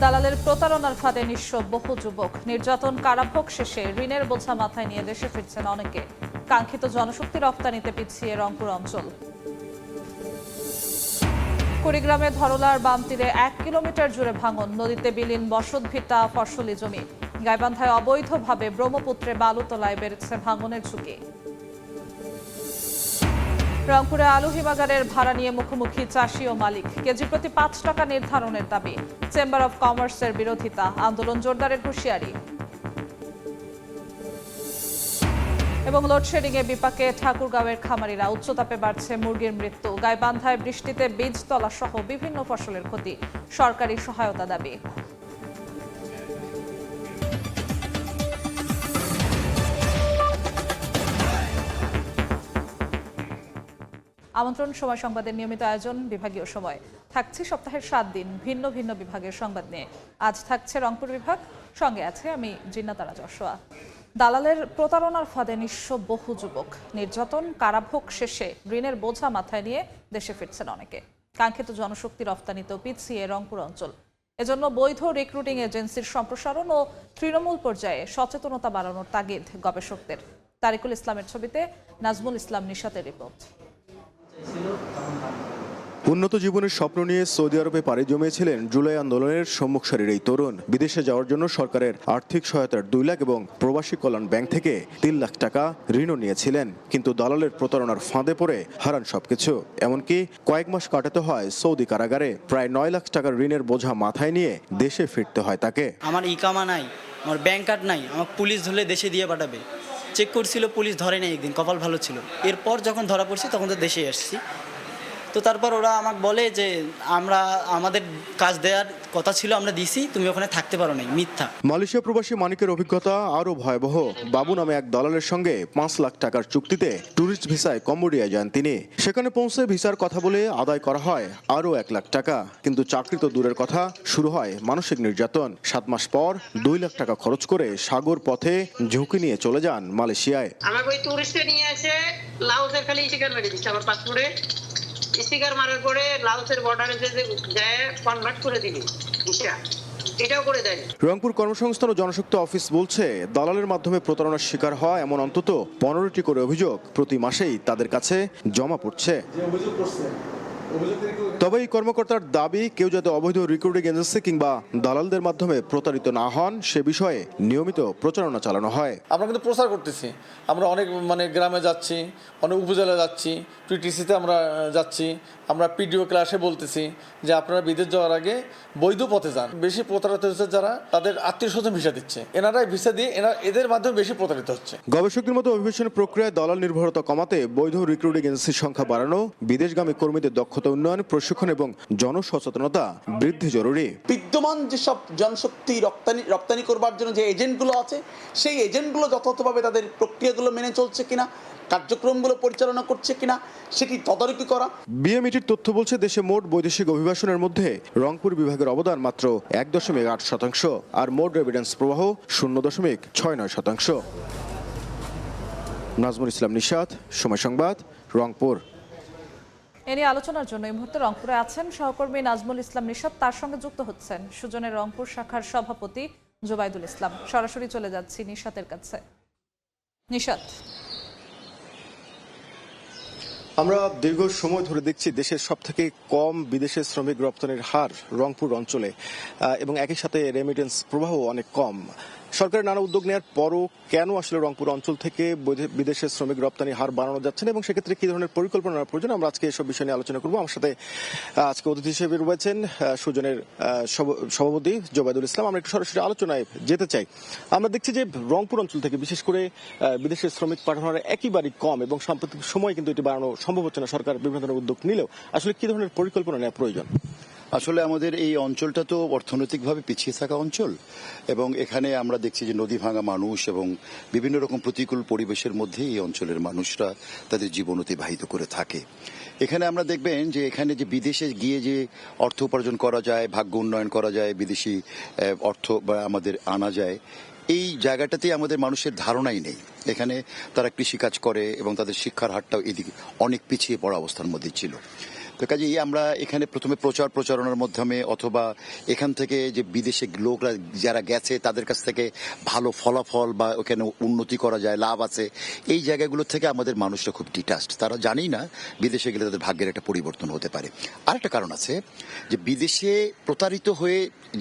দালালের প্রতারণার ফাঁদে নিঃস্ব বহু যুবক। নির্যাতন কারাভোগ শেষে ঋণের বোঝা মাথায় নিয়ে দেশে ফিরছেন অনেকে। কাঙ্ক্ষিত জনশক্তি রপ্তানিতে পিছিয়ে রংপুর অঞ্চল। কুড়িগ্রামে ধরলার বাম তীরে 1 কিলোমিটার জুড়ে ভাঙন, নদীতে বিলীন বসতভিটা, ফসলি জমি। গাইবান্ধায় অবৈধভাবে ব্রহ্মপুত্রে বালু তোলায় বেড়েছে ভাঙনের ঝুঁকি। রংপুরে আলু হিমাগারের ভাড়া নিয়ে মুখোমুখি চাষি ও মালিক। কেজি প্রতি 5 টাকা নির্ধারণের দাবি। চেম্বার অব কমার্সের বিরোধিতা, আন্দোলন জোরদারের হুঁশিয়ারি। এবং লোডশেডিংয়ে বিপাকে ঠাকুরগাঁওয়ের খামারিরা। উচ্চতাপে বাড়ছে মুরগির মৃত্যু। গাইবান্ধায় বৃষ্টিতে বীজতলা সহ বিভিন্ন ফসলের ক্ষতি, সরকারি সহায়তা দাবি। আমন্ত্রণ সময় সংবাদের নিয়মিত আয়োজন বিভাগীয় সময়। থাকছে সপ্তাহের 7 দিন ভিন্ন ভিন্ন বিভাগের সংবাদ নিয়ে। আজ থাকছে রংপুর বিভাগ, সঙ্গে আছে আমি জিন্নাতারা যশোয়া। দালালের প্রতারণার ফাঁদে নিঃস্ব বহু যুবক। নির্যাতন কারাভোগ শেষে ঋণের বোঝা মাথায় নিয়ে দেশে ফিরছেন অনেকে। কাঙ্ক্ষিত জনশক্তি রপ্তানিতেও পিছিয়ে রংপুর অঞ্চল। এজন্য বৈধ রিক্রুটিং এজেন্সির সম্প্রসারণ ও তৃণমূল পর্যায়ে সচেতনতা বাড়ানোর তাগিদ গবেষকদের। তারিকুল ইসলামের ছবিতে নাজমুল ইসলাম নিশাতের রিপোর্ট। উন্নত জীবনের স্বপ্ন নিয়ে সৌদি আরবে পাড়ি জমিয়েছিলেন জুলাই আন্দোলনের সম্মুখ সারির এই তরুণ। বিদেশে যাওয়ার জন্য সরকারের আর্থিক সহায়তার 2 লাখ এবং প্রবাসী কল্যাণ ব্যাংক থেকে 3 লাখ টাকা ঋণও নিয়েছিলেন। কিন্তু দালালের প্রতারণার ফাঁদে পড়ে হারান সবকিছু। এমনকি কয়েক মাস কাটাতে হয় সৌদি কারাগারে। প্রায় 9 লাখ টাকার ঋণের বোঝা মাথায় নিয়ে দেশে ফিরতে হয় তাকে। আমার ইকামা নাই, আমার ব্যাংক কার্ড নাই, আমার পুলিশ ধরলে দেশে দিয়ে পাঠাবে। চেক করছিল, পুলিশ ধরে নেই, একদিন কপাল ভালো ছিল। এরপর যখন ধরা পড়ছি তখন তো দেশে আসছি। তো তারপর ওরা আমাকে বলে যে আমাদের কাজ দেওয়ার কথা ছিল, আমরা দিছি, তুমি ওখানে থাকতে পারো নাই, মিথ্যা। মালয়েশিয়া প্রবাসী মানিকের অভিজ্ঞতা আরও ভয়াবহ। বাবু নামে এক দালালের সঙ্গে 5 লাখ টাকার চুক্তিতে ট্যুরিস্ট ভিসায় কম্বোডিয়া যান তিনি। সেখানে পৌঁছে ভিসার কথা বলে আদায় করা হয় আরও 1 লাখ টাকা। কিন্তু চাকরি তো দূরের কথা, শুরু হয় মানসিক নির্যাতন। 7 মাস পর 2 লাখ টাকা খরচ করে সাগর পথে ঝুঁকি নিয়ে চলে যান মালয়েশিয়ায়। আমাকে ওই টুরিস্টে নিয়ে এসে লাওসের খালি স্টিকার মেরে দিচ্ছে আমার পাসপোর্টে। স্টিকার মারার পরে লাওসের বর্ডারে যায় কনভার্ট করে দিলি ভিসা, এটাও করে দেয়। রংপুর কর্মসংস্থান ও জনশক্তি অফিস বলছে, দালালের মাধ্যমে প্রতারণার শিকার হয় এমন অন্তত 15টি করে অভিযোগ প্রতি মাসেই তাদের কাছে জমা পড়ছে। তবে এই কর্মকর্তার দাবি, কেউ যাতে অবৈধ রিক্রুটিং এজেন্সি কিংবা দালালদের মাধ্যমে প্রতারিত না হন সে বিষয়ে নিয়মিত প্রচারণা চালানো হয়। আমরা কিন্তু প্রচার করতেছি, আমরা অনেক গ্রামে যাচ্ছি, অনেক উপজেলা যাচ্ছি, পিটিসিতে আমরা যাচ্ছি, আমরা পিডিও ক্লাসে বলতেছি যে আপনারা বিদেশ যাওয়ার আগে বৈধ পথে যান। বেশি প্রতারিত হচ্ছে যারা তাদের আত্মীয় স্বজন ভিসা দিচ্ছে, এনারাই ভিসা দিয়ে এদের মাধ্যমে বেশি প্রতারিত হচ্ছে। গবেষকদের মতো অভিবাসন প্রক্রিয়ায় দালাল নির্ভরতা কমাতে বৈধ রিক্রুটিং এজেন্সির সংখ্যা বাড়ানো, বিদেশগামী কর্মীদের দক্ষতা উন্নয়ন, প্রশিক্ষণ এবং জনসচেতনতা বৃদ্ধি জরুরি। বিদ্যমান যেসব জনশক্তি রপ্তানি করবার জন্য যে এজেন্টগুলো আছে, সেই এজেন্টগুলো যথাযথভাবে তাদের প্রক্রিয়াগুলো মেনে চলছে কিনা, কার্যক্রমগুলো পরিচালনা করছে কিনা সেটি তদারকি করা। বিএমইটির তথ্য বলছে, দেশে মোট বৈদেশিক অভিবাসনের মধ্যে রংপুর বিভাগের অবদান মাত্র 1.8% আর মোট রেভিডেন্স প্রবাহ 0.69%। নাজমুল ইসলাম নিশাত, সময় সংবাদ, রংপুর। এ নিয়ে আলোচনার জন্য এই মুহূর্তে রংপুরে আছেন সহকর্মী নাজমুল ইসলাম নিশাত। তার সঙ্গে যুক্ত হচ্ছেন সুজনের রংপুর শাখার সভাপতি জোবাইদুল ইসলাম। সরাসরি চলে যাচ্ছি নিশাতের কাছে। নিশাত, আমরা দীর্ঘ সময় ধরে দেখছি দেশের সবথেকে কম বিদেশে শ্রমিক রপ্তানির হার রংপুর অঞ্চলে, এবং একই সাথে রেমিটেন্স প্রবাহ অনেক কম। সরকারের নানা উদ্যোগ নেওয়ার পরও কেন আসলে রংপুর অঞ্চল থেকে বিদেশে শ্রমিক রপ্তানির হার বাড়ানো যাচ্ছে না, এবং সেক্ষেত্রে কি ধরনের পরিকল্পনা প্রয়োজন, আমরা আজকে এসব বিষয় নিয়ে আলোচনা করবো। আমার সাথে আজকে অতিথি হিসেবে রয়েছেন সুজনের সভাপতি জোবাইদুল ইসলাম। আমরা একটু সরাসরি আলোচনায় যেতে চাই। আমরা দেখছি যে রংপুর অঞ্চল থেকে বিশেষ করে বিদেশে শ্রমিক পাঠানোর একেবারেই কম, এবং সাম্প্রতিক সময় কিন্তু এটি বাড়ানো সম্ভব হচ্ছে না। সরকার বিভিন্ন ধরনের উদ্যোগ নিলেও আসলে কি ধরনের পরিকল্পনা নেওয়া প্রয়োজন? আসলে আমাদের এই অঞ্চলটা তো অর্থনৈতিকভাবে পিছিয়ে থাকা অঞ্চল, এবং এখানে আমরা দেখছি যে নদী ভাঙা মানুষ এবং বিভিন্ন রকম প্রতিকূল পরিবেশের মধ্যে এই অঞ্চলের মানুষরা তাদের জীবন অতিবাহিত করে থাকে। এখানে আমরা দেখবেন যে এখানে যে বিদেশে গিয়ে যে অর্থ উপার্জন করা যায়, ভাগ্য উন্নয়ন করা যায়, বিদেশি অর্থ আমাদের আনা যায়, এই জায়গাটাতে আমাদের মানুষের ধারণাই নেই। এখানে তারা কৃষিকাজ করে এবং তাদের শিক্ষার হারটাও এদিকে অনেক পিছিয়ে পড়া অবস্থার মধ্যে ছিল। তো কাজেই আমরা এখানে প্রথমে প্রচারণার মাধ্যমে অথবা এখান থেকে যে বিদেশে লোকরা যারা গেছে তাদের কাছ থেকে ভালো ফলাফল বা ওখানে উন্নতি করা যায়, লাভ আছে, এই জায়গাগুলো থেকে আমাদের মানুষরা খুব ডিটাচড। তারা জানেই না বিদেশে গেলে তাদের ভাগ্যের একটা পরিবর্তন হতে পারে। আরেকটা কারণ আছে যে বিদেশে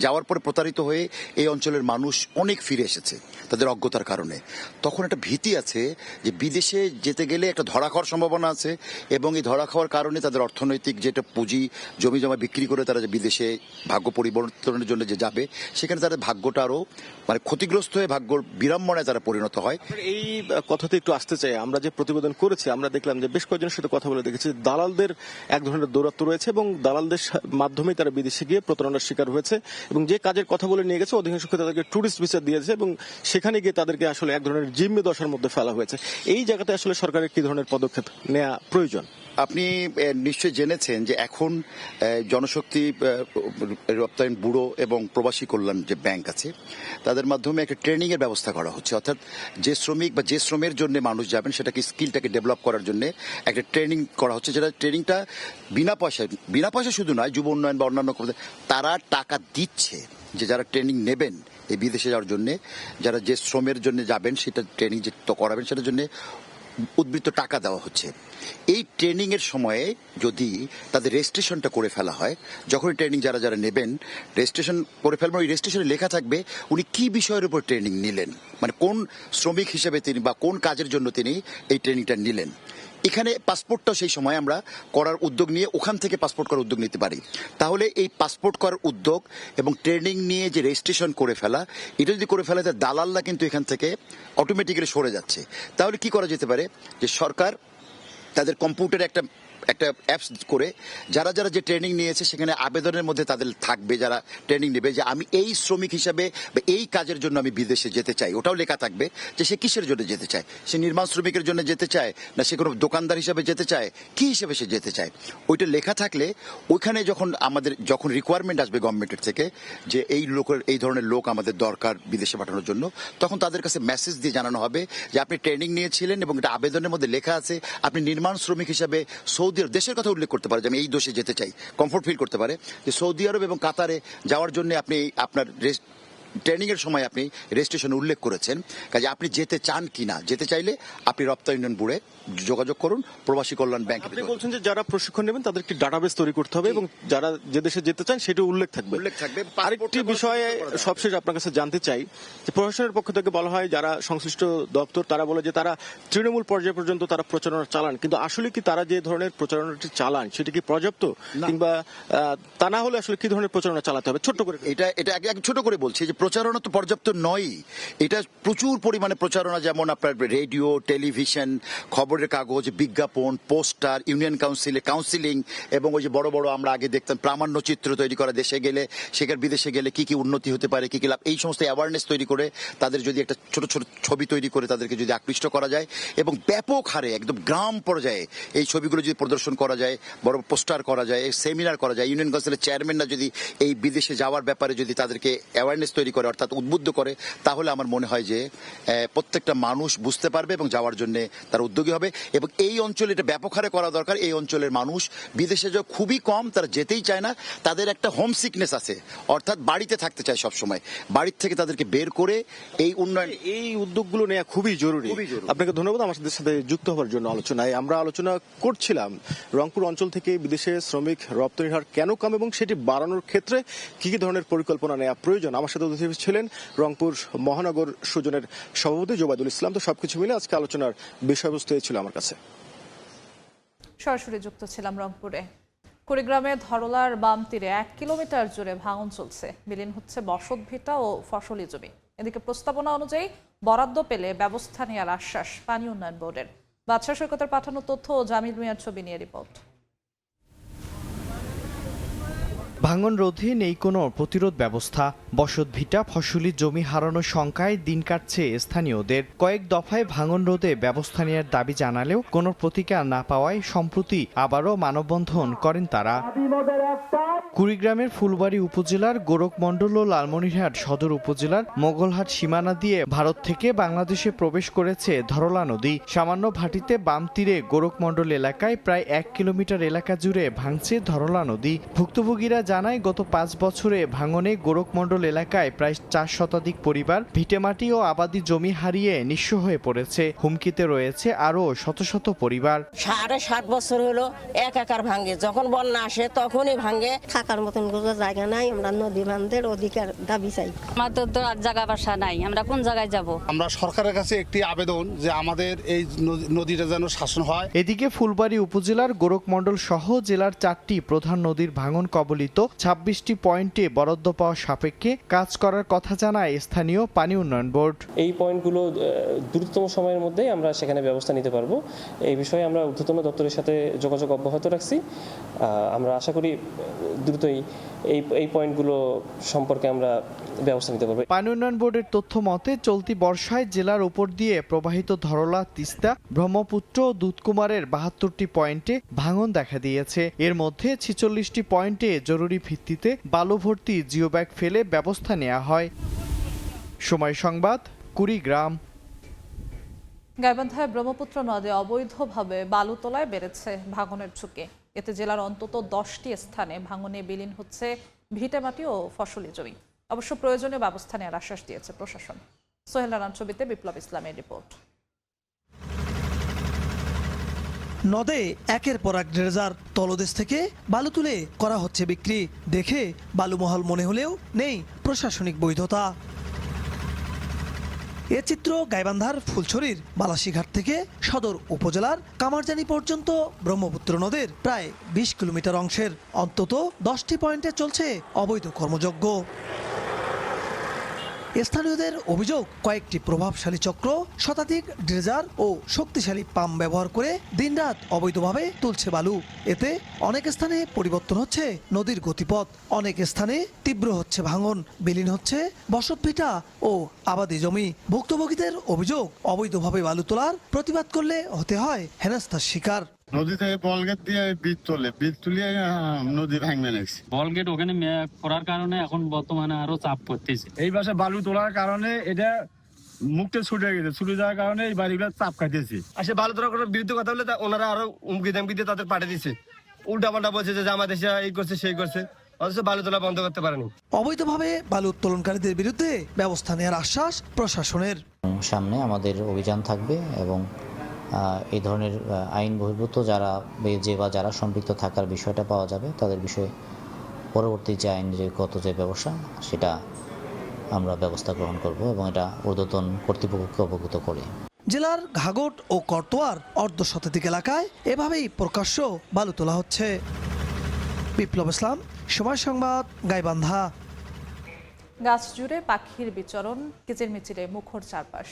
যাওয়ার পরে প্রতারিত হয়ে এই অঞ্চলের মানুষ অনেক ফিরে এসেছে তাদের অজ্ঞতার কারণে। তখন একটা ভীতি আছে যে বিদেশে যেতে গেলে একটা ধরা খাওয়ার সম্ভাবনা আছে, এবং এই ধরা খাওয়ার কারণে তাদের অর্থনৈতিক যেটা পুঁজি জমি জমা বিক্রি করে তারা যে বিদেশে ভাগ্য পরিবর্তনের জন্য যে যাবে, সেখানে তাদের ভাগ্যটা আরও মানে ক্ষতিগ্রস্ত হয়ে ভাগ্যর বিড়ম্বনায় তারা পরিণত হয়। এই কথাতে একটু আসতে চাই। আমরা যে প্রতিবেদন করেছি আমরা দেখলাম যে বেশ কয়েকজনের সাথে কথা বলে দেখেছি দালালদের এক ধরনের দৌরাত্ম রয়েছে এবং দালালদের মাধ্যমেই তারা বিদেশে গিয়ে প্রতারণার শিকার হয়েছে, এবং যে কাজের কথা বলে নিয়ে গেছে অধিকাংশ ক্ষেত্রে তাদেরকে ট্যুরিস্ট ভিসা দিয়েছে এবং সেখানে গিয়ে তাদেরকে আসলে এক ধরনের জিম্মি দশার মধ্যে ফেলা হয়েছে। এই জায়গাতে আসলে সরকারের কি ধরনের পদক্ষেপ নেওয়া প্রয়োজন? আপনি নিশ্চয়ই জেনেছেন যে এখন জনশক্তি রপ্তানি ব্যুরো এবং প্রবাসী কল্যাণ যে ব্যাংক আছে তাদের মাধ্যমে একটা ট্রেনিং এর ব্যবস্থা করা হচ্ছে। অর্থাৎ যে শ্রমিক বা যে শ্রমের জন্য মানুষ যাবেন সেটাকে স্কিলটাকে ডেভেলপ করার জন্য একটা ট্রেনিং করা হচ্ছে, যেটা ট্রেনিংটা বিনা পয়সা শুধু নয়, যুব উন্নয়ন বা অন্যান্য তারা টাকা দিচ্ছে যে যারা ট্রেনিং নেবেন এই বিদেশে যাওয়ার জন্য, যারা যে শ্রমের জন্য যাবেন সেটা ট্রেনিং যে করাবেন সেটার জন্য উদ্বৃত্ত টাকা দেওয়া হচ্ছে। এই ট্রেনিং এর সময়ে যদি তাদের রেজিস্ট্রেশনটা করে ফেলা হয়, যখন ট্রেনিং যারা নেবেন রেজিস্ট্রেশন করে ফেলবেন, ওই রেজিস্ট্রেশনে লেখা থাকবে উনি কি বিষয়ের উপর ট্রেনিং নিলেন, মানে কোন শ্রমিক হিসেবে তিনি বা কোন কাজের জন্য তিনি এই ট্রেনিংটা নিলেন। এখানে পাসপোর্টটাও সেই সময় আমরা করার উদ্যোগ নিয়ে ওখান থেকে পাসপোর্ট করার উদ্যোগ নিতে পারি। তাহলে এই পাসপোর্ট করার উদ্যোগ এবং ট্রেনিং নিয়ে যে রেজিস্ট্রেশন করে ফেলা, এটা যদি করে ফেলা তাহলে দালালরা কিন্তু এখান থেকে অটোমেটিক্যালি সরে যাচ্ছে। তাহলে কি করা যেতে পারে যে সরকার তাদের কম্পিউটারে একটা অ্যাপস করে যারা যে ট্রেনিং নিয়েছে সেখানে আবেদনের মধ্যে তাদের থাকবে, যারা ট্রেনিং নেবে, যে আমি এই শ্রমিক হিসাবে বা এই কাজের জন্য আমি বিদেশে যেতে চাই। ওটাও লেখা থাকবে যে সে কিসের জন্য যেতে চায়, সে নির্মাণ শ্রমিকের জন্য যেতে চায় না সে কোনো দোকানদার হিসাবে যেতে চায়, কি হিসেবে সে যেতে চায়। ওইটা লেখা থাকলে ওইখানে যখন রিকোয়ারমেন্ট আসবে গভর্নমেন্টের থেকে যে এই ধরনের লোক আমাদের দরকার বিদেশে পাঠানোর জন্য, তখন তাদের কাছে মেসেজ দিয়ে জানানো হবে যে আপনি ট্রেনিং নিয়েছিলেন এবং এটা আবেদনের মধ্যে লেখা আছে আপনি নির্মাণ শ্রমিক হিসাবে সৌদি আরব, দেশের কথা উল্লেখ করতে পারে যে আমি এই দেশে যেতে চাই, কমফোর্ট ফিল করতে পারে যে সৌদি আরব এবং কাতারে যাওয়ার জন্য আপনি আপনার ট্রেনিং এর সময় আপনি রেজিস্ট্রেশন উল্লেখ করেছেন। কাজে আপনি যেতে চান কিনা, যেতে চাইলে আপনি রপ্তানি উন্নয়ন ব্যুরোয় যোগাযোগ করুন, প্রবাসী কল্যাণ ব্যাংকে। আপনি বলছেন যে যারা প্রশিক্ষণ নেবেন তাদের একটি ডাটাবেস তৈরি করতে হবে এবং যারা যে দেশে যেতে চান সেটা উল্লেখ থাকবে। আরেকটি বিষয়ে সবশেষ আপনার কাছে জানতে চাই যে প্রশাসনের পক্ষ থেকে বলা হয় যারা সংশ্লিষ্ট দপ্তর তারা বলে যে তারা তৃণমূল পর্যায় পর্যন্ত তারা প্রচারণা চালান, কিন্তু আসলে কি তারা যে ধরনের প্রচারণাটি চালান সেটা কি পর্যাপ্ত, কিংবা তা না হলে আসলে কি ধরনের প্রচারণা চালাতে হবে? ছোট্ট করে এটা ছোট করে বলছি যে প্রচারণা তো পর্যাপ্ত নয়, এটা প্রচুর পরিমাণে প্রচারণা, যেমন আপনার রেডিও, টেলিভিশন, খবরের কাগজ, বিজ্ঞাপন, পোস্টার, ইউনিয়ন কাউন্সিলিং, এবং ওই যে বড় বড় আমরা আগে দেখতাম প্রামাণ্য চিত্র তৈরি করা, দেশে গেলে সেখানে বিদেশে গেলে কি কি উন্নতি হতে পারে, কি কি লাভ, এই সমস্ত অ্যাওয়ারনেস তৈরি করে তাদের যদি একটা ছোট ছোট ছবি তৈরি করে তাদেরকে যদি আকৃষ্ট করা যায় এবং ব্যাপক হারে একদম গ্রাম পর্যায়ে এই ছবিগুলো যদি প্রদর্শন করা যায়, বড় পোস্টার করা যায়, সেমিনার করা যায়, ইউনিয়ন কাউন্সিলের চেয়ারম্যানরা যদি এই বিদেশে যাওয়ার ব্যাপারে যদি তাদেরকে অ্যাওয়ারনেস তৈরি করে অর্থাৎ উদ্বুদ্ধ করে, তাহলে আমার মনে হয় যে প্রত্যেকটা মানুষ বুঝতে পারবে এবং যাওয়ার জন্য তারা উদ্যোগী হবে। এবং এই অঞ্চলে এটা ব্যাপক হারে করা দরকার। এই অঞ্চলের মানুষ বিদেশে যাওয়া খুবই কম, তারা যেতেই চায় না, তাদের একটা হোম সিকনেস আছে, অর্থাৎ বাড়িতে থাকতে চায় সবসময়, বাড়ির থেকে তাদেরকে বের করে এই উন্নয়ন, এই উদ্যোগগুলো নেওয়া খুবই জরুরি। আপনাকে ধন্যবাদ আমাদের সাথে যুক্ত হওয়ার জন্য। আলোচনায় আমরা আলোচনা করছিলাম রংপুর অঞ্চল থেকে বিদেশে শ্রমিক রপ্তানির হার কেন কম এবং সেটি বাড়ানোর ক্ষেত্রে কি কি ধরনের পরিকল্পনা নেওয়া প্রয়োজন। আমার সাথে অতিথি ছিলেন রংপুর মহানগর সুজনের সভাপতি জোবাইদুল ইসলাম। তো সবকিছু মিলে আজকে আলোচনার বিষয়বস্তু ছিল আমার কাছে। সরাসরি যুক্ত ছিলাম রংপুরে। কুড়িগ্রামে ধরলার বাম তীরে 1 কিলোমিটার জুড়ে ভাঙন চলছে, বিলীন হচ্ছে বসতভিটা ও ফসলি জমি। এদিকে প্রস্তাবনা অনুযায়ী বরাদ্দ পেলে ব্যবস্থা নেওয়ার আশ্বাস পানি উন্নয়ন বোর্ডের। বাদশা সৈকতের পাঠানো তথ্য ও জামিল মিয়ার ছবি নিয়ে রিপোর্ট। ভাঙন রোধে নেই কোনো প্রতিরোধ ব্যবস্থা। বসতভিটা, ফসলি জমি হারানোর শঙ্কায় দিন কাটছে স্থানীয়দের। কয়েক দফায় ভাঙন রোধে ব্যবস্থা নেওয়ার দাবি জানালেও কোনো প্রতিকার না পাওয়ায় সম্প্রতি আবারও মানববন্ধন করেন তারা। কুড়িগ্রামের ফুলবাড়ী উপজেলার গোরখমণ্ডল ও লালমনিরহাট সদর উপজেলার মোগলহাট সীমানা দিয়ে ভারত থেকে বাংলাদেশে প্রবেশ করেছে ধরলা নদী। সামান্য ভাটিতে বাম তীরে গোরখমণ্ডল এলাকায় প্রায় 1 কিলোমিটার এলাকা জুড়ে ভাঙছে ধরলা নদী। ভুক্তভোগীরা জানায় গত 5 বছরে ভাঙনে গোরখমণ্ডল এলাকায় প্রায় 4 শতাধিক পরিবার ভিটেমাটি ও আবাদি জমি হারিয়ে নিঃস্ব হয়ে পড়েছে। হুমকিতে রয়েছে আরও শত শত পরিবার। 7.5 বছর হলো একাকার ভাঙে, যখন বন্যা আসে তখনই ভাঙে। থাকার মতন কোনো জায়গা নাই, আমরা নদী বান্ধের অধিকার দাবি চাই। আমাদের তো আর জায়গা বাসা নাই, আমরা কোন জায়গায় যাব? আমরা সরকারের কাছে একটি আবেদন যে আমাদের এই নদীটা যেন শাসন হয়। এদিকে ফুলবাড়ী উপজেলার গোরখমণ্ডল সহ জেলার 4টি প্রধান নদীর ভাঙন কবলিত 26টি পয়েন্টে বরাদ্দ পাওয়া সাপেক্ষে কাজ করার কথা জানায় স্থানীয় পানি উন্নয়ন বোর্ড। এই পয়েন্টগুলো দ্রুততম সময়ের মধ্যেই আমরা সেখানে ব্যবস্থা নিতে পারবো। এই বিষয়ে আমরা ঊর্ধ্বতন দপ্তরের সাথে যোগাযোগ অব্যাহত রাখছি। আমরা আশা করি দ্রুতই এই পয়েন্টগুলো সম্পর্কে আমরা ব্যবস্থা নিতে পারবো। পানি উন্নয়ন বোর্ডের তথ্য মতে চলতি বর্ষায় জেলার উপর দিয়ে প্রবাহিত ধরলা, তিস্তা, ব্রহ্মপুত্র ও দুধকুমারের 72টি পয়েন্টে ভাঙন দেখা দিয়েছে। এর মধ্যে 46টি পয়েন্টে জরুরি ভিত্তিতে বালু ভর্তি জিওব্যাগ ফেলে ব্যবস্থা নেওয়া হয়। সময় সংবাদ, কুড়িগ্রাম। গাইবান্ধায় ব্রহ্মপুত্র নদে অবৈধভাবে বালু তোলায় বেড়েছে ভাঙনের ঝুঁকি। এতে জেলার অন্তত 10টি স্থানে ভাঙনে বিলীন হচ্ছে ভিটেমাটি ও ফসলি জমি। অবশ্য প্রয়োজনীয় ব্যবস্থা নেওয়ার আশ্বাস দিয়েছে প্রশাসন। সোহেল রানার ছবিতে বিপ্লব ইসলামের রিপোর্ট। নদে একের পর এক ড্রেজার তলদেশ থেকে বালু তুলে করা হচ্ছে বিক্রি। দেখে বালুমহল মনে হলেও নেই প্রশাসনিক বৈধতা। এ চিত্র গাইবান্ধার ফুলছড়ির বালাসীঘাট থেকে সদর উপজেলার কামারজানি পর্যন্ত ব্রহ্মপুত্র নদের প্রায় 20 কিলোমিটার অংশের অন্তত 10টি পয়েন্টে চলছে অবৈধ কর্মযজ্ঞ। স্থানীয়দের অভিযোগ, কয়েকটি প্রভাবশালী চক্র শতাধিক ড্রেজার ও শক্তিশালী পাম্প ব্যবহার করে দিনরাত অবৈধভাবে তুলছে বালু। এতে অনেক স্থানে পরিবর্তন হচ্ছে নদীর গতিপথ, অনেক স্থানে তীব্র হচ্ছে ভাঙন, বিলীন হচ্ছে বসতভিটা ও আবাদি জমি। ভুক্তভোগীদের অভিযোগ, অবৈধভাবে বালু তোলার প্রতিবাদ করলে হতে হয় হেনস্থার শিকার। নদী থেকে বলগেট দিয়ে বীজ তুলে নদী ভাঙবে নাকি। বলগেট ওখানে করার কারণে এখন বর্তমানে আরো চাপ পড়তেছে। এই পাশে বালু তোলার কারণে এটা মুখটা ছুটে গেছে, ছুটে যাওয়ার কারণে এই বাড়িগুলো চাপ খাইতেছে। আসলে বালু তোলার কোনো বিরুদ্ধে কথা বলে ওনারা আরো হুমকি দামকি দিয়ে তাদের পাঠিয়ে দিচ্ছে। উল্টা পাল্টা বলছে যে আমাদের দেশে এই করছে সেই করছে, অথচ বালু তোলা বন্ধ করতে পারেনি। অবৈধভাবে বালু উত্তোলনকারীদের বিরুদ্ধে ব্যবস্থা নেওয়ার আশ্বাস প্রশাসনের। সামনে আমাদের অভিযান থাকবে এবং এই ধরনের আইন বহির্ভূত যারা সম্পৃক্ত থাকার বিষয়টা পাওয়া যাবে তাদের বিষয়ে পরবর্তী যে আইনগত যে ব্যবস্থা সেটা আমরা ব্যবস্থা গ্রহণ করব এবং এটা ঊর্ধ্বতন কর্তৃপক্ষকে অবগত করে। জেলার ঘাগট ও করতোয়ার অর্ধশতাধিক এলাকায় এভাবেই প্রকাশ্য বালু তোলা হচ্ছে। বিপ্লব ইসলাম, সময় সংবাদ, গাইবান্ধা। গাছ জুড়ে পাখির বিচরণ, কিচিরমিচিরে মুখর চারপাশ।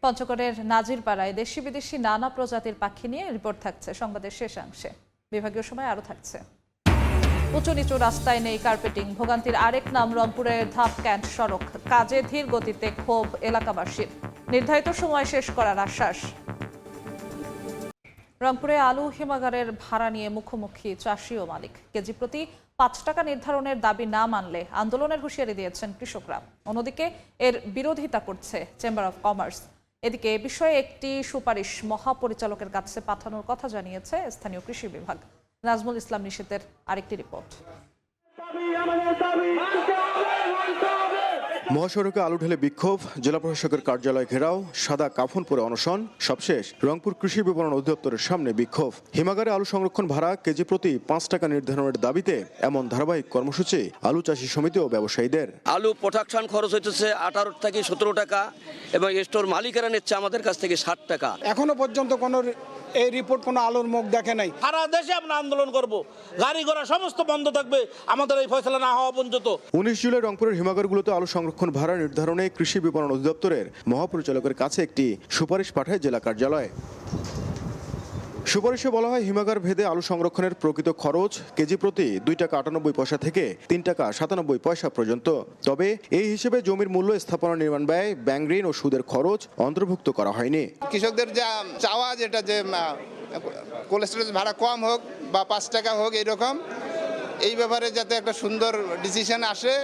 পঞ্চগড়ের নাজিরপাড়ায় দেশি বিদেশি নানা প্রজাতির পাখি নিয়ে রিপোর্ট থাকছে সংবাদের শেষাংশে। বিভাগীয় সময় আরো থাকছে। উঁচু নিচু রাস্তায় নেই কার্পেটিং, ভোগান্তির আরেক নাম রংপুরের ধাপ ক্যান্ট সড়ক। কাজে ধীর গতিতে ক্ষোভ এলাকাবাসীর, নির্ধারিত সময় শেষ করার আশ্বাস। রংপুরে আলু হিমাগারের ভাড়া নিয়ে মুখোমুখি চাষি ও মালিক। কেজি প্রতি 5 টাকা নির্ধারণের দাবি না মানলে আন্দোলনের হুঁশিয়ারি দিয়েছেন কৃষকরা। অন্যদিকে এর বিরোধিতা করছে চেম্বার অব কমার্স। এদিকে এ বিষয়ে একটি সুপারিশ মহাপরিচালকের কাছে পাঠানোর কথা জানিয়েছে স্থানীয় কৃষি বিভাগ। নাজমুল ইসলাম নিশীথের আরেকটি রিপোর্ট। মহাসড়কে আলু ঢেলে বিক্ষোভ, জেলা প্রশাসকের কার্যালয় ঘেরাও, সাদা কাফন পরে অনশন, সবশেষ রংপুর কৃষি বিপণন অধিদপ্তরের সামনে বিক্ষোভ। হিমাগারে আলু সংরক্ষণ ভাড়া কেজি প্রতি 5 টাকা নির্ধারণের দাবিতে এমন ধারাবাহিক কর্মসূচি আলু চাষী সমিতি ও ব্যবসায়ীদের। আলু প্রোডাকশন খরচ হইতেছে 18 থেকে 17 টাকা এবং স্টোর মালিকেরা নিচ্ছে আমাদের কাছ থেকে 60 টাকা। এখনো পর্যন্ত কোনো এই রিপোর্ট কোনো আলোর মুখ দেখে নাই। সারা দেশে আমরা আন্দোলন করব, গাড়ি ঘোড়া সমস্ত বন্ধ থাকবে আমাদের এই ফয়সালা না হওয়া পর্যন্ত। 19 জুলাই রংপুরের হিমাগারগুলোতে আলু সংরক্ষণ ভাড়া নির্ধারণে কৃষি বিপণন অধিদপ্তরের মহাপরিচালকের কাছে একটি সুপারিশ পাঠায় জেলা কার্যালয়। সুপারিশে বলা হয়, হিমাগার ভেদে আলু সংরক্ষণের প্রকৃত খরচ কেজি প্রতি 2 টাকা 98 পয়সা থেকে 3 টাকা 97 পয়সা পর্যন্ত। তবে এই হিসেবে জমির মূল্য, স্থাপনা নির্মাণ ব্যয়, ব্যাংক ঋণ ও সুদের খরচ অন্তর্ভুক্ত করা হয়নি। কৃষকদের যা চাওয়া, যেটা যে কোল্ড স্টোরেজ ভাড়া কম হোক বা 5 টাকা হোক, এরকম এই ব্যাপারে যাতে একটা সুন্দর ডিসিশন আসে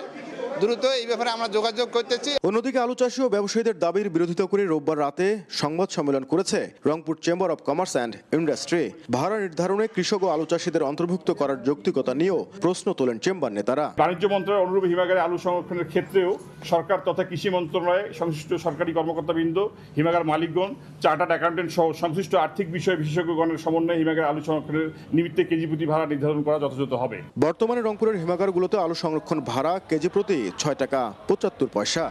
দ্রুত, এই ব্যাপারে আমরা যোগাযোগ করতেছি। অন্যদিকে আলু চাষী ও ব্যবসায়ীদের দাবির বিরোধিতা করে রোববার রাতে সংবাদ সম্মেলন করেছে Rangpur chamber of commerce and industry. ভাড়া নির্ধারণে কৃষক ও আলু চাষীদের অন্তর্ভুক্ত করার যৌক্তিকতা নিয়েও প্রশ্ন তোলেন চেম্বার নেতারা। বাণিজ্য মন্ত্রণালয়ের অনুরূপ হিমাগারে আলু সংরক্ষণের ক্ষেত্রেও সরকার তথা কৃষি মন্ত্রণালয়ে সংশ্লিষ্ট সরকারি কর্মকর্তাবৃন্দ, হিমাগার মালিকগণ, চার্টার্ড অ্যাকাউন্টেন্ট সহ সংশ্লিষ্ট আর্থিক বিষয় বিশেষজ্ঞগণের সমন্বয়ে হিমাগারে আলু সংরক্ষণের নিমিত্তে কেজি প্রতি ভাড়া নির্ধারণ করা যথাযথ হবে। বর্তমানে রংপুরের হিমাগারগুলোতে আলু সংরক্ষণ ভাড়া কেজি প্রতি 6 টাকা 75 পয়সা।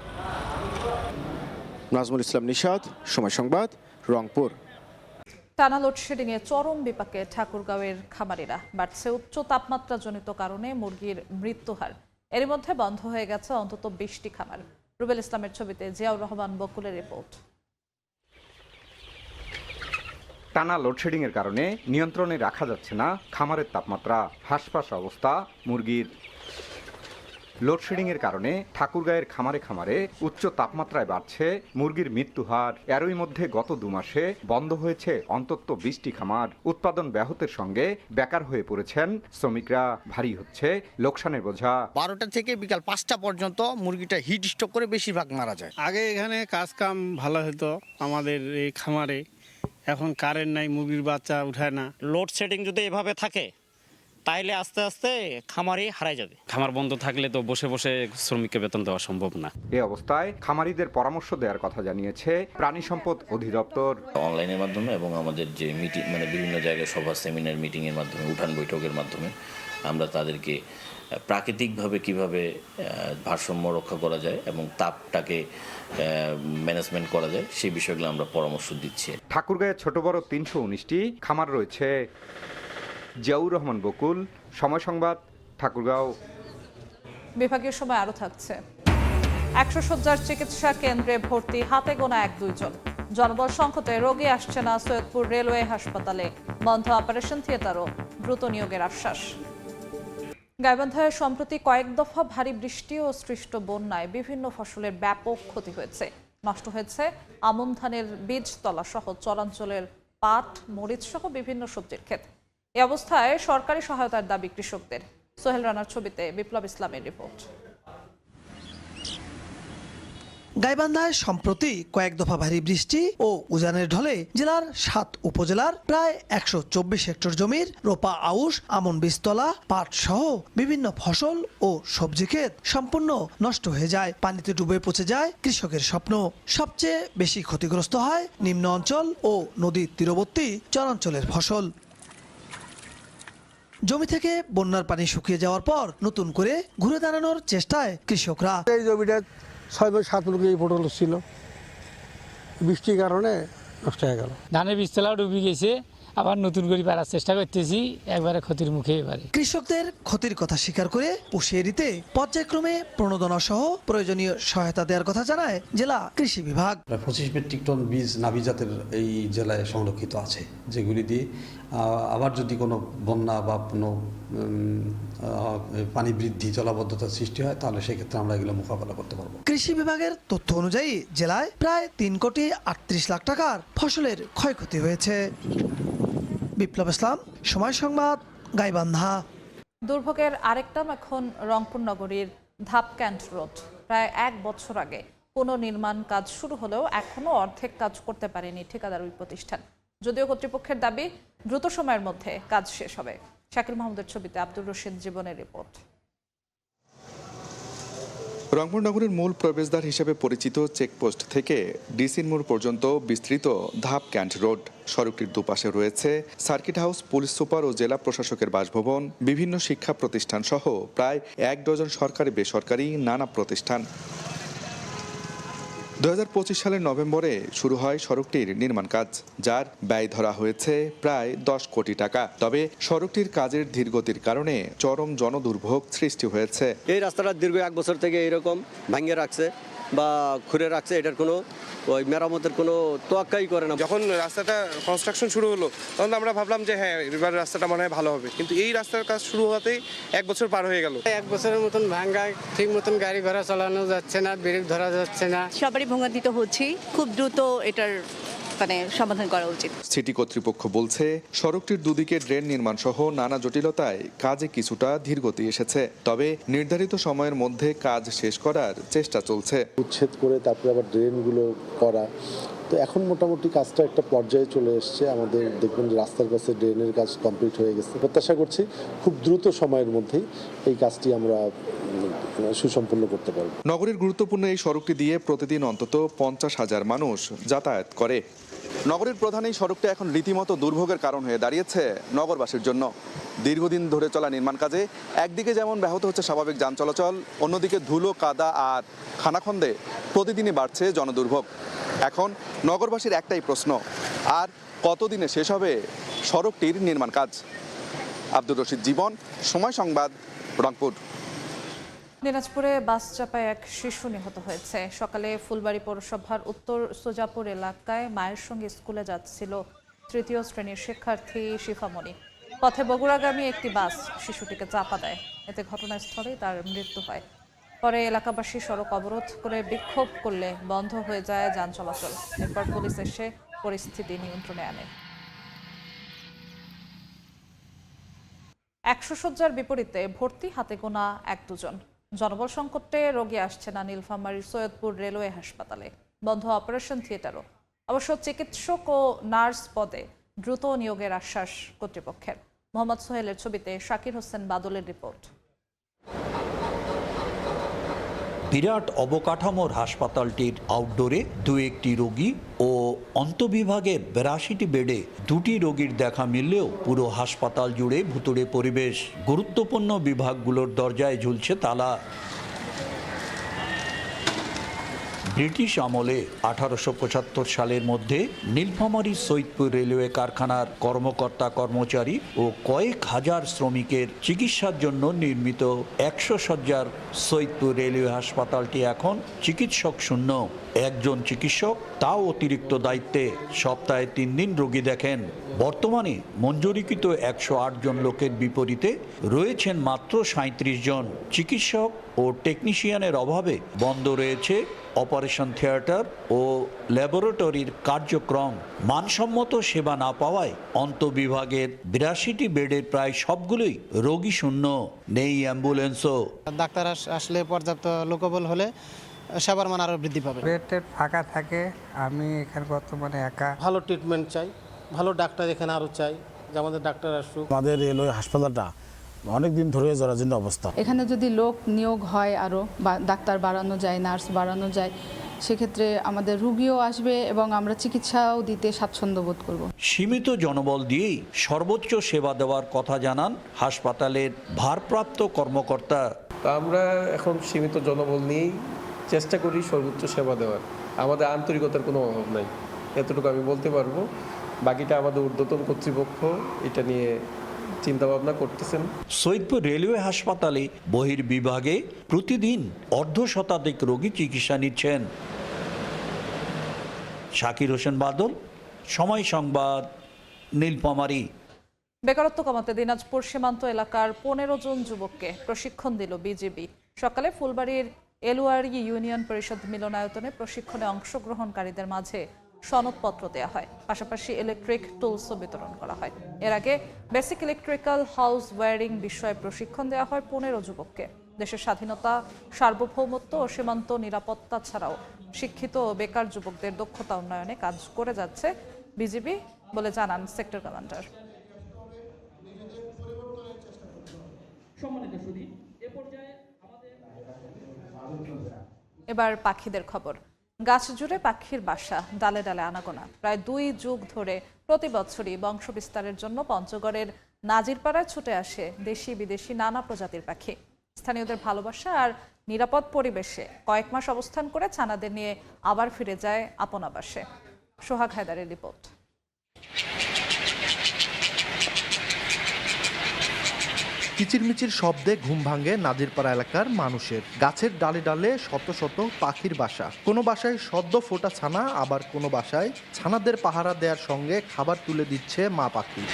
নাজমুল ইসলাম নিশাদ, সময় সংবাদ, রংপুর। টানা লোডশেডিং এ চরম বিপাকে ঠাকুরগাঁওয়ের খামারিরা। বাড়ছে উচ্চ তাপমাত্রাজনিত কারণে মুরগির মৃত্যুহার। এর মধ্যে বন্ধ হয়ে গেছে অন্তত 20টি খামার। রুবেল ইসলামের ছবিতে জিয়াউর রহমান বকুলের রিপোর্ট। টানা লোডশেডিংয়ের কারণে নিয়ন্ত্রণে রাখা যাচ্ছে না খামারের তাপমাত্রা। হাঁসফাঁস অবস্থা মুরগির। লোডশেডিংয়ের কারণে ঠাকুরগাঁয়ের খামারে খামারে উচ্চ তাপমাত্রায় বাড়ছে মুরগির মৃত্যুহার। এরই মধ্যে গত 2 মাসে বন্ধ হয়েছে অন্তত 20টি খামার। উৎপাদন ব্যাহতের সঙ্গে বেকার হয়ে পড়েছেন শ্রমিকরা। ভারী হচ্ছে লোকসানের বোঝা। 12টা থেকে বিকাল 5টা পর্যন্ত মুরগিটা হিট স্ট্রোক করে বেশিরভাগ মারা যায়। আগে এখানে কাজ কাম ভালো হতো আমাদের এই খামারে, এখন কারেন্ট নাই, মুরগির বাচ্চা উঠায় না। লোডশেডিং যদি এভাবে থাকে তাইলে আস্তে আস্তে খামারই হারাই যাবে। খামার বন্ধ থাকলে তো বসে বসে শ্রমিককে বেতন দেওয়া সম্ভব না। এই অবস্থায় খামারিদের পরামর্শ দেওয়ার কথা জানিয়েছে প্রাণী সম্পদ অধিদপ্তর। অনলাইনের মাধ্যমে এবং আমাদের যে মিটিং, মানে বিভিন্ন জায়গায় সভা, সেমিনার, মিটিংয়ের মাধ্যমে, উঠান বৈঠকের মাধ্যমে আমরা তাদেরকে প্রাকৃতিকভাবে কিভাবে ভারসাম্য রক্ষা করা যায় এবং তাপটাকে ম্যানেজমেন্ট করা যায় সেই বিষয়গুলো আমরা পরামর্শ দিচ্ছি। ঠাকুরগাঁয়ে ছোট বড় 319টি খামার রয়েছে। জিয়াউর রহমান বকুল, সময় সংবাদ, ঠাকুরগাঁও। বিভাগীয় সময় আরো থাকছে। 100 শয্যার চিকিৎসা কেন্দ্রে ভর্তি হাতে গোনা 1-2 জন। জনবল সংকটে রোগী আসছে না সৈয়দপুর রেলওয়ে হাসপাতালে। বন্ধ অপারেশন থিয়েটারও। দ্রুত নিয়োগের আশ্বাস। গাইবান্ধায় সম্প্রতি কয়েক দফা ভারী বৃষ্টি ও সৃষ্ট বন্যায় বিভিন্ন ফসলের ব্যাপক ক্ষতি হয়েছে। নষ্ট হয়েছে আমন ধানের বীজতলা সহ চরাঞ্চলের পাট, মরিচ সহ বিভিন্ন সবজির ক্ষেত। এই অবস্থায় সরকারি সহায়তার দাবি কৃষকদের। সোহেল রানার ছবিতে বিপ্লব ইসলামের রিপোর্ট। গাইবান্ধায় সম্প্রতি কয়েক দফা ভারী বৃষ্টি ও উজানের ঢলে জেলার 7 উপজেলার প্রায় 124 হেক্টর জমির রোপা আউশ, আমন বীজতলা, পাট সহ বিভিন্ন ফসল ও সবজি ক্ষেত সম্পূর্ণ নষ্ট হয়ে যায়। পানিতে ডুবে পচে যায় কৃষকের স্বপ্ন। সবচেয়ে বেশি ক্ষতিগ্রস্ত হয় নিম্ন অঞ্চল ও নদীর তীরবর্তী চরাঞ্চলের ফসল। জমি থেকে বন্যার পানি শুকিয়ে যাওয়ার পর নতুন করে ঘুরে দাঁড়ানোর চেষ্টায় কৃষকরা। এই জমিটা 6-7 মুরগি এই পটল ছিল, বৃষ্টির কারণে নষ্ট হয়ে গেল। ধানের বীজতলাও ডুবে গেছে, আবার নতুন করে পারার চেষ্টা করতেছি, একবারে ক্ষতির মুখে। এবারে কৃষকদের ক্ষতির কথা স্বীকার করে পুষিয়ে দিতে পর্যায়ক্রমে প্রণোদনা সহ প্রয়োজনীয় সহায়তা দেওয়ার কথা জানায় জেলা কৃষি বিভাগ। 25 মেট্রিক টন বীজ নাবি জাতের এই জেলায় সংরক্ষিত আছে, যেগুলি দিয়ে আবার যদি কোনো বন্যা বা কোনো পানি বৃদ্ধি, জলাবদ্ধতার সৃষ্টি হয় তাহলে সেক্ষেত্রে আমরা এগুলো মোকাবেলা করতে পারবো। কৃষি বিভাগের তথ্য অনুযায়ী জেলায় প্রায় 3,38 লাখ টাকার ফসলের ক্ষয়ক্ষতি হয়েছে। বিপ্লব ইসলাম, সময় সংবাদ, গাইবান্ধা। দুর্ভোগের আরেক নাম এখন রংপুর নগরীর ধাপক্যান্ট রোড। প্রায় 1 বছর আগে পুনর্নির্মাণ কাজ শুরু হলেও এখনো অর্ধেক কাজ করতে পারেনি ঠিকাদার ওই প্রতিষ্ঠান। যদিও কর্তৃপক্ষের দাবি দ্রুত সময়ের মধ্যে কাজ শেষ হবে। শাকিল মাহমুদের ছবিতে আব্দুর রশিদ জীবনের রিপোর্ট। রংপুর নগরের মূল প্রবেশদ্বার হিসেবে পরিচিত চেকপোস্ট থেকে ডিসির মোড় পর্যন্ত বিস্তৃত ধাপ ক্যান্ট রোড। সড়কটির দুপাশে রয়েছে সার্কিট হাউস, পুলিশ সুপার ও জেলা প্রশাসকের বাসভবন, বিভিন্ন শিক্ষা প্রতিষ্ঠান সহ প্রায় 1 ডজন সরকারি বেসরকারি নানা প্রতিষ্ঠান। 2025 সালের নভেম্বরে শুরু হয় সড়কটির নির্মাণ কাজ, যার ব্যয় ধরা হয়েছে প্রায় 10 কোটি টাকা। তবে সড়কটির কাজের ধীরগতির কারণে চরম জনদুর্ভোগ সৃষ্টি হয়েছে। এই রাস্তাটা দীর্ঘ 1 বছর থেকে এরকম ভাঙিয়ে রাখছে বা খুঁড়ে রাখছে, এটার কোনো ওই মেরামতের কোনো তোয়াক্কাই করে না। যখন রাস্তাটা কনস্ট্রাকশন শুরু হলো তখন আমরা ভাবলাম যে হ্যাঁ এবার রাস্তাটা মনে হয় ভালো হবে, কিন্তু এই রাস্তার কাজ শুরু হতেই 1 বছর পার হয়ে গেল। 1 বছরের মতন ভাঙ্গা, ঠিক মতন গাড়ি ঘোড়া চালানো যাচ্ছে না, ব্রেক ধরা যাচ্ছে না। সবারই ভোগান্তিত হচ্ছি, খুব দ্রুত এটার সমাধান করা উচিত। সিটি কর্তৃপক্ষ বলছে সড়কটির দুদিকে ড্রেন নির্মাণ সহ নানা জটিলতায় কাজে কিছুটা ধীরগতি এসেছে। তবে নির্ধারিত সময়ের মধ্যে কাজ শেষ করার চেষ্টা চলছে। উচ্ছেদ করে তারপরে আবার ড্রেনগুলো করা, তো এখন মোটামুটি কাজটা একটা পর্যায়ে চলে এসছে। আমাদের দেখবেন যে রাস্তার কাছে ড্রেনের কাজ কমপ্লিট হয়ে গেছে। প্রত্যাশা করছি খুব দ্রুত সময়ের মধ্যেই এই কাজটি আমরা সুসম্পন্ন করতে পারব। নগরীর গুরুত্বপূর্ণ এই সড়কটি দিয়ে প্রতিদিন অন্তত 50,000 মানুষ যাতায়াত করে। নগরীর প্রধান এই সড়কটি এখন রীতিমতো দুর্ভোগের কারণ হয়ে দাঁড়িয়েছে নগরবাসীর জন্য। দীর্ঘদিন ধরে চলা নির্মাণ কাজে একদিকে যেমন ব্যাহত হচ্ছে স্বাভাবিক যান চলাচল, অন্যদিকে ধুলো, কাদা আর খানাখন্দে প্রতিদিনই বাড়ছে জনদুর্ভোগ। এখন নগরবাসীর একটাই প্রশ্ন, আর কতদিনে শেষ হবে সড়কটির নির্মাণ কাজ? আব্দুর রশিদ জীবন, সময় সংবাদ, রংপুর। দিনাজপুরে বাস চাপায় এক শিশু নিহত হয়েছে। সকালে ফুলবাড়ী পৌরসভার উত্তর সোজাপুর এলাকায় মায়ের সঙ্গে স্কুলে যাচ্ছিল 3য় শ্রেণীর শিক্ষার্থী শিফামণি। পথে বগুড়াগামী একটি বাস শিশুটিকে চাপা দেয়। এতে ঘটনাস্থলেই তার মৃত্যু হয়। পরে এলাকাবাসী সড়ক অবরোধ করে বিক্ষোভ করলে বন্ধ হয়ে যায় যান চলাচল। এরপর পুলিশ এসে পরিস্থিতি নিয়ন্ত্রণে আনে। 100 শয্যার বিপরীতে ভর্তি হাতে গোনা 1-2 জনবল সংকটে রোগী আসছে না নীলফামারীর সৈয়দপুর রেলওয়ে হাসপাতালে। বন্ধ অপারেশন থিয়েটারও। অবশ্য চিকিৎসক ও নার্স পদে দ্রুত নিয়োগের আশ্বাস কর্তৃপক্ষের। মোহাম্মদ সোহেলের ছবিতে শাকির হোসেন বাদলের রিপোর্ট। বিরাট অবকাঠামোর হাসপাতালটির আউটডোরে 2-1টি রোগী ও অন্তবিভাগের 82টি বেডে 2টি রোগীর দেখা মিললেও পুরো হাসপাতাল জুড়ে ভুতুড়ে পরিবেশ। গুরুত্বপূর্ণ বিভাগগুলোর দরজায় ঝুলছে তালা। ব্রিটিশ আমলে 1875 সালের মধ্যে নীলফামারী সৈয়দপুর রেলওয়ে কারখানার কর্মকর্তা কর্মচারী ও কয়েক হাজার শ্রমিকের চিকিৎসার জন্য নির্মিত 100 শয্যার সৈয়দপুর রেলওয়ে হাসপাতালটি এখন চিকিৎসক শূন্য। একজন চিকিৎসক, তাও অতিরিক্ত দায়িত্বে, সপ্তাহে 3 দিন রোগী দেখেন। বর্তমানে মঞ্জুরিকৃত 108 জন লোকের বিপরীতে রয়েছেন মাত্র 37 জন। চিকিৎসক ও টেকনিশিয়ানের অভাবে বন্ধ রয়েছে অপারেশন থিয়েটার ও ল্যাবরেটরির কার্যক্রম। মানসম্মত সেবা না পাওয়ায় অন্তবিভাগের 82টি বেডের প্রায় সবগুলোই রোগী শূন্য। নেই অ্যাম্বুলেন্সও। ডাক্তার আসলে পর্যাপ্ত লোকবল হলে সেবার মান আরও বৃদ্ধি পাবে। বেড ফাঁকা থাকে। আমি এখানে বর্তমানে একা। ভালো ট্রিটমেন্ট চাই, ভালো ডাক্তার এখানে আরও চাই, যে আমাদের ডাক্তার আসুক। আমাদের রেলওয়ে হাসপাতালটা অনেকদিন ধরে জরাজীর্ণ অবস্থা। এখানে যদি লোক নিয়োগ হয়, আরও ডাক্তার বাড়ানো যায়, নার্স বাড়ানো যায়, সেক্ষেত্রে আমাদের রোগীও আসবে এবং আমরা চিকিৎসাও দিতে স্বাচ্ছন্দ্য বোধ করব। সীমিত জনবল দিয়েই সর্বোচ্চ সেবা দেওয়ার কথা জানান হাসপাতালের ভারপ্রাপ্ত কর্মকর্তা। আমরা এখন সীমিত জনবল নিয়েই চেষ্টা করি সর্বোচ্চ সেবা দেওয়ার। আমাদের আন্তরিকতার কোনো অভাব নাই, এতটুকু আমি বলতে পারবো। বাকিটা আমাদের ঊর্ধ্বতন কর্তৃপক্ষ এটা নিয়ে চিন্তা ভাবনা করতেছেন। সৈয়দপুর রেলওয়ে হাসপাতালে বহির্বিভাগে প্রতিদিন 1/2 রোগী চিকিৎসা নিচ্ছেন। শাকির হোসেন বাদল, সময় সংবাদ, নীলফামারী। বেকারত্ব কমাতে দিনাজপুর সীমান্ত এলাকার 15 জন যুবককে প্রশিক্ষণ দিল বিজিবি। সকালে ফুলবাড়ির এলুয়ারি ইউনিয়ন পরিষদ মিলনায়তনে প্রশিক্ষণে অংশগ্রহণকারীদের মাঝে সনদপত্র দেওয়া হয়, পাশাপাশি ইলেকট্রিক টুলসও বিতরণ করা হয়। এর আগে বেসিক ইলেকট্রিক্যাল হাউস ওয়্যারিং বিষয়ে প্রশিক্ষণ দেওয়া হয় 15 যুবককে। দেশের স্বাধীনতা, সার্বভৌমত্ব ও সীমান্ত নিরাপত্তা ছাড়াও শিক্ষিত ও বেকার যুবকদের দক্ষতা উন্নয়নে কাজ করে যাচ্ছে বিজিবি বলে জানান সেক্টর কমান্ডার। এবার পাখিদের খবর। গাছ জুড়ে পাখির বাসা, ডালে ডালে আনাগোনা। প্রায় 2 যুগ ধরে প্রতি বছরই বংশ বিস্তারের জন্য পঞ্চগড়ের নাজিরপাড়ায় ছুটে আসে দেশি বিদেশি নানা প্রজাতির পাখি। স্থানীয়দের ভালোবাসা আর নিরাপদ পরিবেশে কয়েক মাস অবস্থান করে ছানাদের নিয়ে আবার ফিরে যায় আপন আবাসে। সোহাগ হায়দারের রিপোর্ট। কিচিরমিচির শব্দে ঘুম ভাঙে নাজিরপাড়া এলাকার মানুষের। গাছের ডালে ডালে শত শত পাখির বাসা। কোনো বাসায় সদ্য ফোটা ছানা, আবার কোনো বাসায় ছানাদের পাহারা দেওয়ার সঙ্গে খাবার তুলে দিচ্ছে মা পাখি।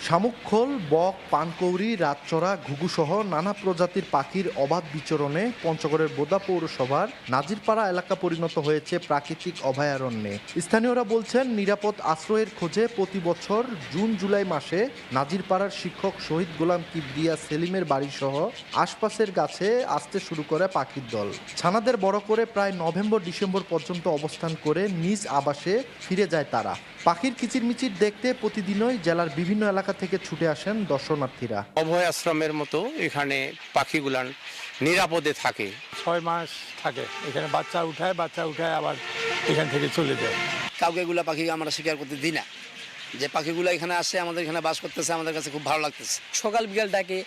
শামুকখোল, বক, পানকৌড়ি, রাতচরা, ঘুঘুসহ নানা প্রজাতির পাখির অবাধ বিচরণে পঞ্চগড়ের বোদা পৌরসভার নাজিরপাড়া এলাকা পরিণত হয়েছে প্রাকৃতিক অভয়ারণ্যে। স্থানীয়রা বলছেন, নিরাপদ আশ্রয়ের খোঁজে প্রতি বছর জুন জুলাই মাসে নাজিরপাড়ার শিক্ষক শহীদ গোলাম কিবরিয়া সেলিমের বাড়িসহ আশপাশের গাছে আসতে শুরু করে পাখির দল। ছানাদের বড় করে প্রায় নভেম্বর ডিসেম্বর পর্যন্ত অবস্থান করে নিজ আবাসে ফিরে যায় তারা। পাখির কিচিরমিচির দেখতে প্রতিদিনই জেলার বিভিন্ন এলাকা থেকে ছুটে আসেন দর্শনার্থীরা। অভয় আশ্রমের মতো এখানে পাখিগুলান নিরাপদে থাকে। 6 মাস থাকে এখানে, বাচ্চা উঠায় আবার এখান থেকে চলে যায়। কাউকে এগুলা পাখি আমরা শিকার করতে দিই না। যে পাখিগুলো এখানে আসে, আমাদের এখানে বাস করতেছে, আমাদের কাছে খুব ভালো লাগতেছে। সকাল বিকাল ডাকে,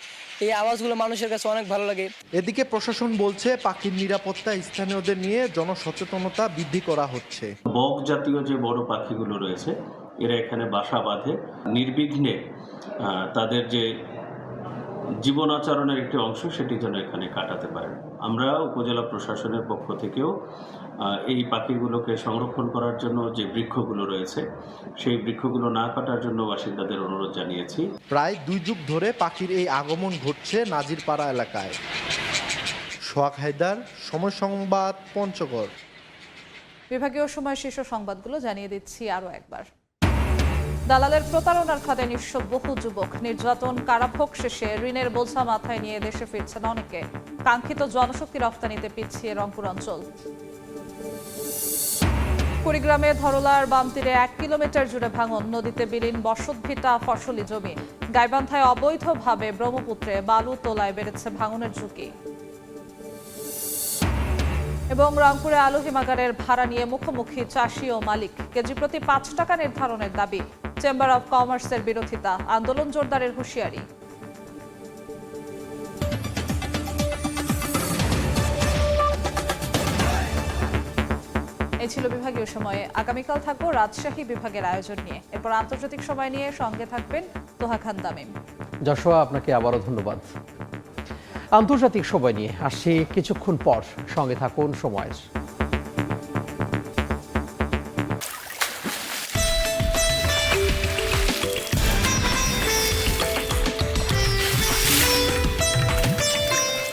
এই আওয়াজগুলো মানুষের কাছে অনেক ভালো লাগে। এদিকে প্রশাসন বলছে, পাখির নিরাপত্তা স্থানীয়দের নিয়ে জনসচেতনতা বৃদ্ধি করা হচ্ছে। বক জাতীয় যে বড় পাখিগুলো রয়েছে, এরা এখানে বাসা বাঁধে নির্বিঘ্নে। তাদের যে জীবন আচরণের একটি অংশ, সেটি যেন এখানে কাটাতে পারেন। আমরা উপজেলা প্রশাসনের পক্ষ থেকেও এই পাখিগুলোকে সংরক্ষণ করার জন্য যে বৃক্ষগুলো রয়েছে, সেই বৃক্ষগুলো না কাটার জন্য বাসিন্দাদের অনুরোধ জানিয়েছি। প্রায় 2 যুগ ধরে পাখির এই আগমন ঘটছে নাজিরপাড়া এলাকায়। সোহাগ হায়দার, সময় সংবাদ, পঞ্চগড়। বিভাগীয় সময় শীর্ষ সংবাদগুলো জানিয়ে দিচ্ছি আরও একবার। দালালের প্রতারণার ফাঁদে নিঃস্ব বহু যুবক। নির্যাতন, কারাভোগ শেষে ঋণের বোঝা মাথায় নিয়ে দেশে ফিরছেন অনেকে। কাঙ্ক্ষিত জনশক্তি রফতানিতে পিছিয়ে রংপুর অঞ্চল। কুড়িগ্রামে ধরলার বাম তীরে 1 কিলোমিটার জুড়ে ভাঙন। নদীতে বিলীন বসতভিটা, ফসলি জমি। গাইবান্ধায় অবৈধভাবে ব্রহ্মপুত্রে বালু তোলায় বেড়েছে ভাঙনের ঝুঁকি। এবং রংপুরে আলু হিমাগারের ভাড়া নিয়ে মুখোমুখি চাষি ও মালিক। কেজি প্রতি 5 টাকা নির্ধারণের দাবি। চেম্বার অব কমার্সের বিরোধিতা। আন্দোলন জোরদারের হুঁশিয়ারি। এই ছিল বিভাগীয় সময়ে। আগামীকাল থাকবো রাজশাহী বিভাগের আয়োজন নিয়ে। এরপর আন্তর্জাতিক সময় নিয়ে সঙ্গে থাকবেন তোহা খান তামিম। যশোয়া, আপনাকে আবারও ধন্যবাদ। আন্তর্জাতিক সময় নিয়ে আসছি কিছুক্ষণ পর, সঙ্গে থাকুন সময়ের।